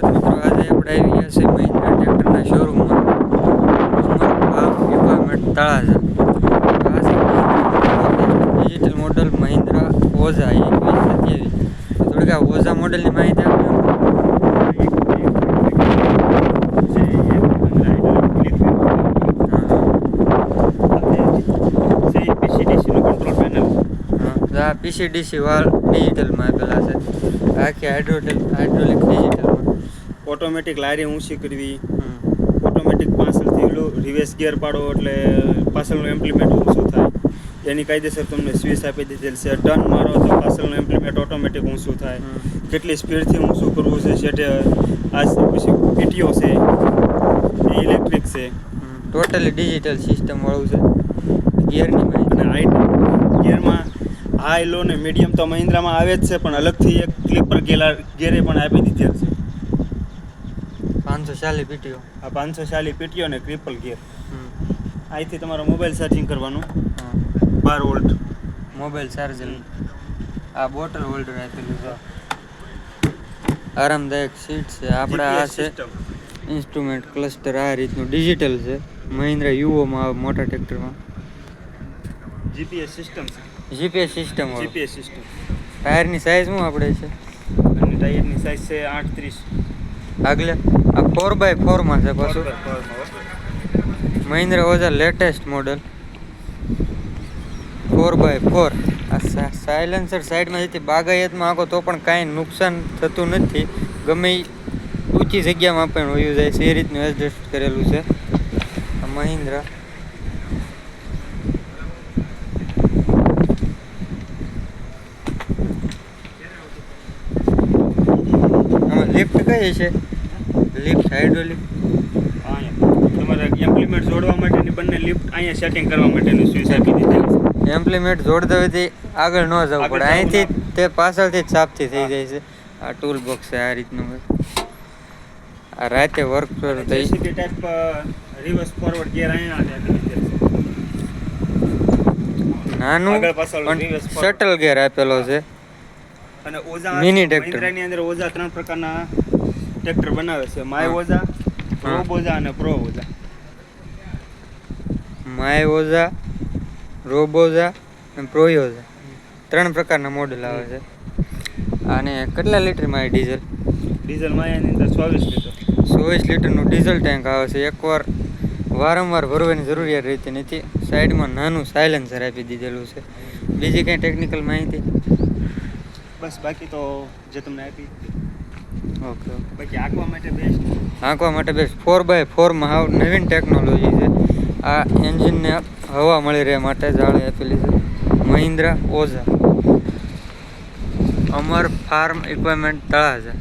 ખેડૂત મિત્રો, આજે આપણે આવી ગયા છે મહિન્દ્રા ટ્રેક્ટરના શોરૂમમાં ઇક્વિપમેન્ટ તળાજા. આ છે ડિજિટલ મોડલ મહિન્દ્રા ઓઝા 2127. થોડીક આ ઓઝા મોડલની માહિતી આપજો. પીસીડીસી વાળ ડિજિટલમાં આપેલા છે. આખી હાઇડ્રોલિક ડિજિટલમાં. ઓટોમેટિક લારી ઊંચી કરવી, ઓટોમેટિક પાછળથી રિવર્સ ગિયર પાડો એટલે પાછળનું ઇમ્પ્લિમેન્ટ ઊંચું થાય. એની કાયદેસર તમને સ્વિચ આપી દીધેલ છે. ટર્ન મારો તો પાછળનું ઇમ્પ્લિમેન્ટ ઓટોમેટિક ઊંચું થાય. કેટલી સ્પીડથી ઊંચું કરવું છે સેટે. આ પછી પીટીઓ છે, એ ઇલેક્ટ્રિક છે. ટોટલી ડિજિટલ સિસ્ટમ વાળું છે. ગિયરની માહિતી અને હાઈ ગિયરમાં હાઈ લો ને મીડિયમ તો મહિન્દ્રામાં આવે જ છે, પણ અલગથી એક ક્લિપર ગેરે પણ આપી દીધેલ છે. 540 પીટીઓ. આ 540 પીટીઓ ને ક્રિપલ ગિયર. અહીંથી તમારો મોબાઈલ ચાર્જિંગ કરવાનું. 12 વોલ્ટ મોબાઈલ ચાર્જર. આ બોટલ હોલ્ડર આપેલું છે. આરામદાયક સીટ છે. આપણે આ છે ઇન્સ્ટ્રુમેન્ટ ક્લસ્ટર. આ રીતનું ડિજિટલ છે. મહિન્દ્રા યુઓમાં આવે મોટા ટ્રેક્ટરમાં. જીપીએસ સિસ્ટમ છે. GPS system. GPS system. ટાયરની સાઇઝ શું આપણે છે? અને ટાયરની સાઇઝ છે 830. આગલે આ 4x4 માં છે. પાછું Mahindra Oza latest model 4x4. આ સાયલેન્સર સાઈડમાં જતી બાગાયતમાં આખો તો પણ કાંઈ નુકસાન થતું નથી. ગમે ઊંચી જગ્યામાં પણ વયું જાય છે. એ રીતનું એડજસ્ટ કરેલું છે આ મહિન્દ્રા. લિફ્ટ કઈ છે? Lift hydraulic. તમારે ઇમ્પ્લિમેન્ટ જોડવા માટેની બંને લિફ્ટ અહીંયા સેટિંગ કરવા માટેની સ્વિચ આપી દીધી. ઇમ્પ્લિમેન્ટ જોડતા હોય આગળ ન જવું પડે. અહીંથી તે પાછળથી જ સાફથી થઈ જાય છે. આ ટૂલ બોક્સ છે આ રીતનું. આ રાતે વર્ક પર થઈ ટાઈપ રિવર્સ ફોરવર્ડ ગિયર અહીંયા આપી દીધેલ છે. નાનું શટલ ગિયર આપેલો છે. અને ઓઝા મિની ટ્રેક્ટર. મહિન્દ્રાની અંદર ઓઝા 3 પ્રકારના ટ્રેક્ટર બનાવે છે. માય ઓઝા, રોબ ઓઝા અને પ્રો ઓઝા. માય ઓઝા, રોબ ઓઝા અને પ્રો ઓઝા 3 પ્રકારના મોડેલ આવે છે. અને કેટલા લીટરમાં આવે ડીઝલ? ડીઝલ માયાની અંદર 24 લીટર. 24 લીટરનું ડીઝલ ટેન્ક આવે છે. એકવાર વારંવાર ભરવાની જરૂરિયાત રહેતી નથી. સાઈડમાં નાનું સાયલેન્સર આપી દીધેલું છે. બીજી કંઈ ટેકનિકલ માહિતી? બસ બાકી તો જે તમને આપી. ઓકે. બાકી આંકવા માટે બેસ્ટ. આંકવા માટે બેસ્ટ 4x4 માં હાવ નવીન ટેકનોલોજી છે. આ એન્જિનને હવા મળી રહે માટે જાળી આપેલી છે. મહિન્દ્રા ઓઝા. અમર ફાર્મ ઇક્વિપમેન્ટ તળાજા.